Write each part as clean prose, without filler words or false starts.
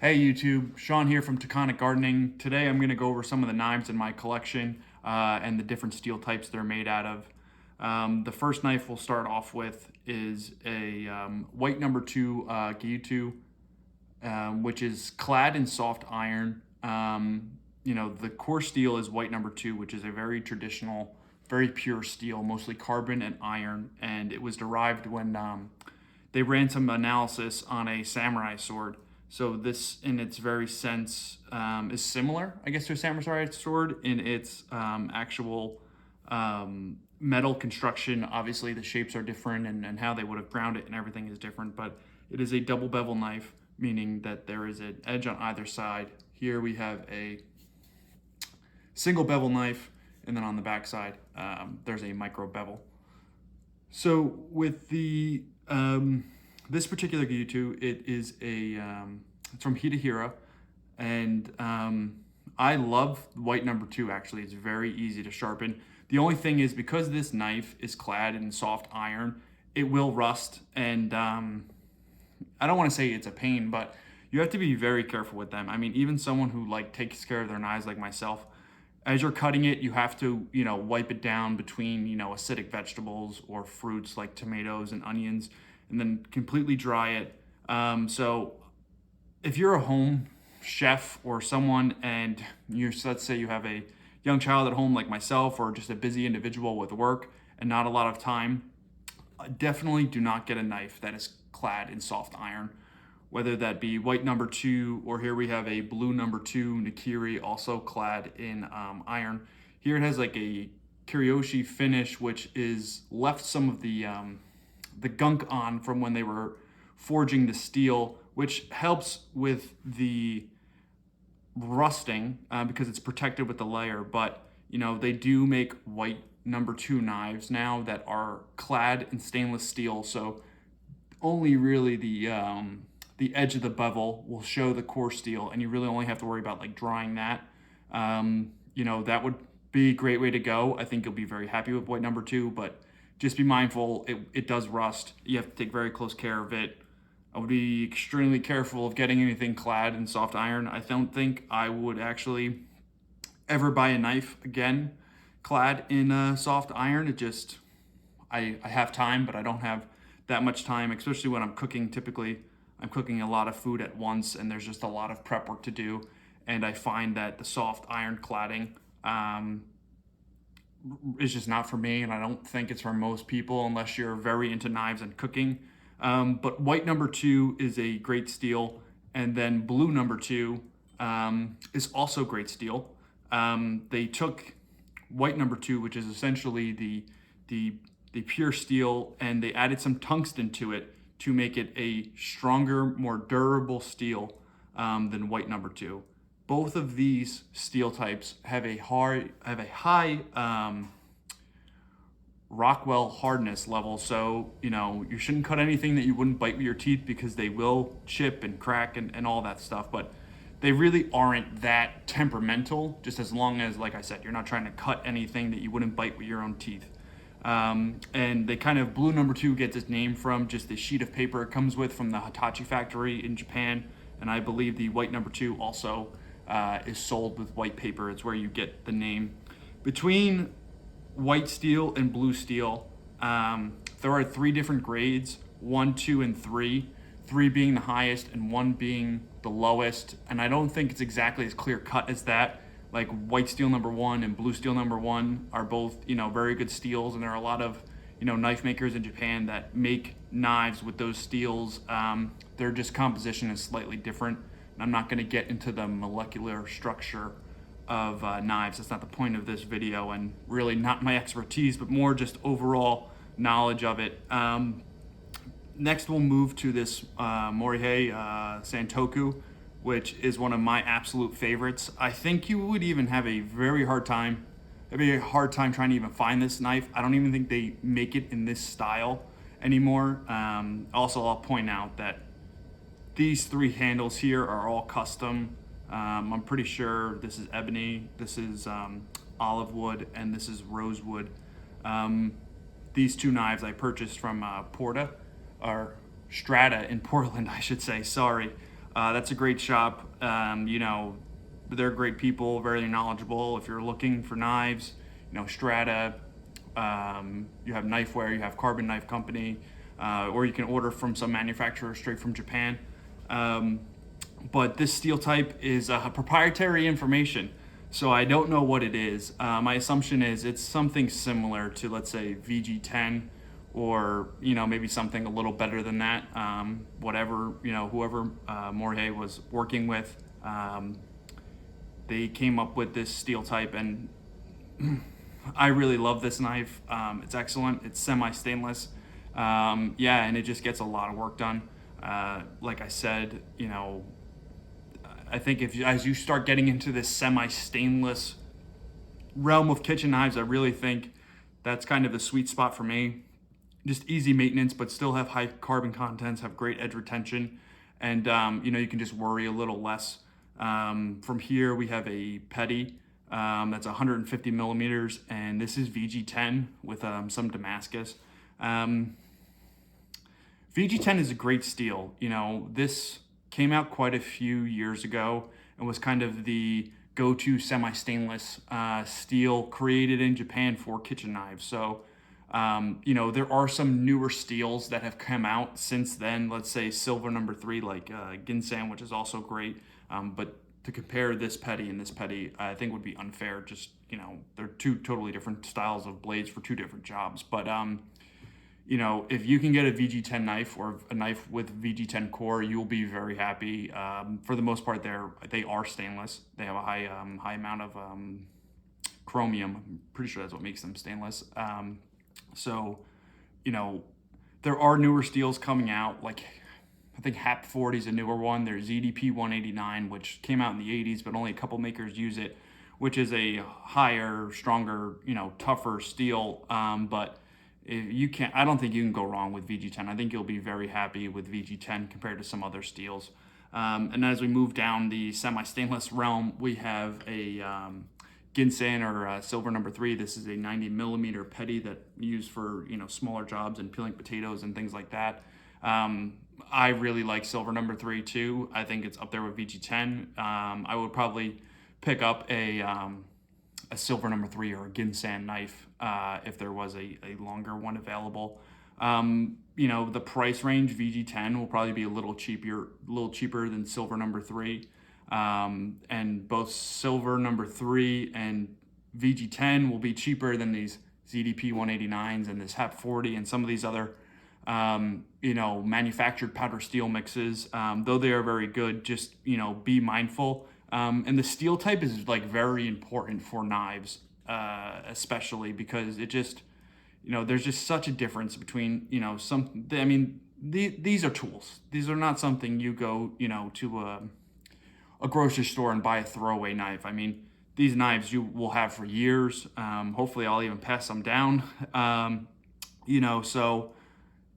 Hey YouTube, Sean here from Taconic Gardening. Today I'm going to go over some of the knives in my collection and the different steel types they're made out of. The first knife we'll start off with is a white number 2 Gyuto, which is clad in soft iron. The core steel is white number 2, which is a very traditional, very pure steel, mostly carbon and iron, and it was derived when they ran some analysis on a samurai sword. So this, in its very sense, is similar, I guess, to a samurai sword in its actual metal construction. Obviously, the shapes are different, and how they would have ground it and everything is different. But it is a double bevel knife, meaning that there is an edge on either side. Here we have a single bevel knife, and then on the back side, there's a micro bevel. So with the this particular Gyuto, it is it's from Hidehira, and I love white number 2. Actually, it's very easy to sharpen. The only thing is, because this knife is clad in soft iron, it will rust, and I don't want to say it's a pain, but you have to be very careful with them. I mean, even someone who takes care of their knives like myself, as you're cutting it, you have to, wipe it down between, acidic vegetables or fruits like tomatoes and onions, and then completely dry it. So if you're a home chef or someone, and let's say you have a young child at home like myself, or just a busy individual with work and not a lot of time, definitely do not get a knife that is clad in soft iron, whether that be white number 2, or here we have a blue number 2 Nakiri, also clad in iron. Here it has like a Kiriyoshi finish, which is left some of the gunk on from when they were forging the steel, which helps with the rusting because it's protected with the layer. But they do make white number 2 knives now that are clad in stainless steel, so only really the edge of the bevel will show the core steel, and you really only have to worry about drying that. That would be a great way to go. I think you'll be very happy with white number 2, but just be mindful, it does rust. You have to take very close care of it. I would be extremely careful of getting anything clad in soft iron. I don't think I would actually ever buy a knife again clad in soft iron. I have time, but I don't have that much time, especially when I'm cooking. Typically, I'm cooking a lot of food at once, and there's just a lot of prep work to do. And I find that the soft iron cladding is just not for me, and I don't think it's for most people unless you're very into knives and cooking. But white number 2 is a great steel, and then blue number 2 is also great steel. They took white number 2, which is essentially the pure steel, and they added some tungsten to it to make it a stronger, more durable steel than white number 2. Both of these steel types have a high Rockwell hardness level, so you shouldn't cut anything that you wouldn't bite with your teeth, because they will chip and crack and all that stuff. But they really aren't that temperamental, just as long as, like I said, you're not trying to cut anything that you wouldn't bite with your own teeth. And they kind of, blue number 2 gets its name from just the sheet of paper it comes with from the Hitachi factory in Japan, and I believe the white number 2 also is sold with white paper. It's where you get the name. Between white steel and blue steel, there are 3 different grades: 1, 2, and 3. 3 being the highest and 1 being the lowest. And I don't think it's exactly as clear cut as that. Like, white steel number 1 and blue steel number 1 are both, very good steels, and there are a lot of, knife makers in Japan that make knives with those steels. Their just composition is slightly different, and I'm not going to get into the molecular structure of knives. That's not the point of this video, and really not my expertise, but more just overall knowledge of it. Next, we'll move to this Morihei Santoku, which is one of my absolute favorites. I think you would even have a very hard time, trying to even find this knife. I don't even think they make it in this style anymore. Also, I'll point out that these 3 handles here are all custom. I'm pretty sure this is ebony, this is olive wood, and this is rosewood. These 2 knives I purchased from Strata in Portland, I should say, sorry. That's a great shop. They're great people, very knowledgeable. If you're looking for knives, Strata, you have Knifeware, you have Carbon Knife Company, or you can order from some manufacturer straight from Japan. But this steel type is proprietary information, so I don't know what it is. My assumption is it's something similar to, let's say, VG10, or maybe something a little better than that. Whatever whoever Morhe was working with, they came up with this steel type, and I really love this knife. It's excellent. It's semi-stainless. And it just gets a lot of work done. Like I said, I think as you start getting into this semi-stainless realm of kitchen knives, I really think that's kind of the sweet spot for me. Just easy maintenance, but still have high carbon contents, have great edge retention, and you can just worry a little less. From here, we have a Petty that's 150 millimeters, and this is VG10 with some Damascus. VG10 is a great steel. This came out quite a few years ago and was kind of the go-to semi-stainless steel created in Japan for kitchen knives. So, there are some newer steels that have come out since then. Let's say silver number 3, like Ginsan, which is also great. But to compare this Petty and this Petty, I think would be unfair. Just, they're two totally different styles of blades for two different jobs. But, if you can get a VG10 knife or a knife with VG10 core, you'll be very happy. For the most part, they are stainless. They have a high amount of chromium. I'm pretty sure that's what makes them stainless. So, there are newer steels coming out. Like, I think HAP 40 is a newer one. There's ZDP 189, which came out in the 80s, but only a couple makers use it, which is a higher, stronger, tougher steel. But I don't think you can go wrong with VG10. I think you'll be very happy with VG10 compared to some other steels. And as we move down the semi-stainless realm, we have a Ginsan or silver number 3. This is a 90 millimeter Petty that used for smaller jobs and peeling potatoes and things like that. I really like silver number 3 too. I think it's up there with VG10. I would probably pick up a silver number 3 or a Ginsan knife if there was a longer one available. The price range, VG10 will probably be a little cheaper than silver number 3. And both silver number 3 and VG10 will be cheaper than these ZDP 189s and this HAP 40 and some of these other manufactured powder steel mixes. Though they are very good, just be mindful. And the steel type is like very important for knives, especially because it just, there's just such a difference between, these are tools. These are not something you go, to a grocery store and buy a throwaway knife. I mean, these knives you will have for years. Hopefully I'll even pass them down.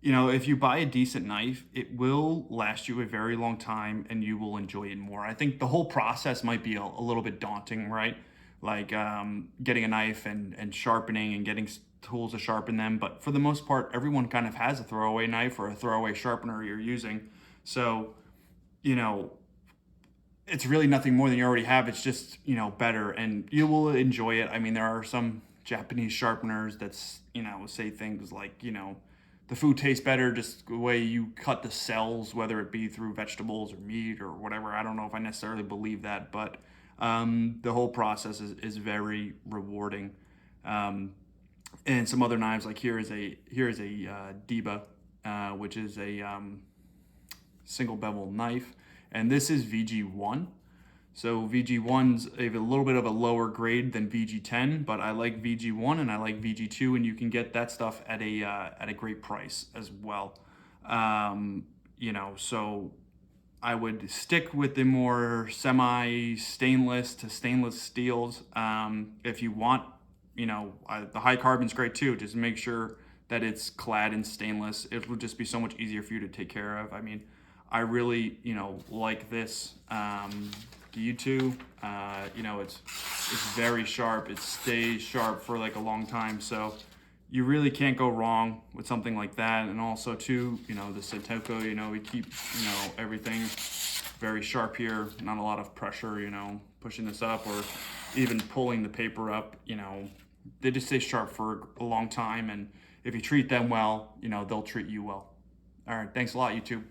If you buy a decent knife, it will last you a very long time and you will enjoy it more. I think the whole process might be a little bit daunting, right? Like getting a knife and sharpening and getting tools to sharpen them. But for the most part, everyone kind of has a throwaway knife or a throwaway sharpener you're using. So, it's really nothing more than you already have. It's just, better, and you will enjoy it. I mean, there are some Japanese sharpeners that's, say things like, the food tastes better just the way you cut the cells, whether it be through vegetables or meat or whatever. I don't know if I necessarily believe that, but the whole process is very rewarding. And some other knives, like here is a Deba, which is a single bevel knife, and this is VG1. So VG1's a little bit of a lower grade than VG10, but I like VG1 and I like VG2, and you can get that stuff at a great price as well. So I would stick with the more semi-stainless to stainless steels. If you want, the high carbon's great too. Just make sure that it's clad in stainless. It will just be so much easier for you to take care of. I mean, I really, like this. Gyuto, it's very sharp. It stays sharp for like a long time. So you really can't go wrong with something like that. And also too, the Sentoku, we keep, everything very sharp here, not a lot of pressure, you know, pushing this up or even pulling the paper up, you know. They just stay sharp for a long time, and if you treat them well, you know, they'll treat you well. All right, thanks a lot, YouTube.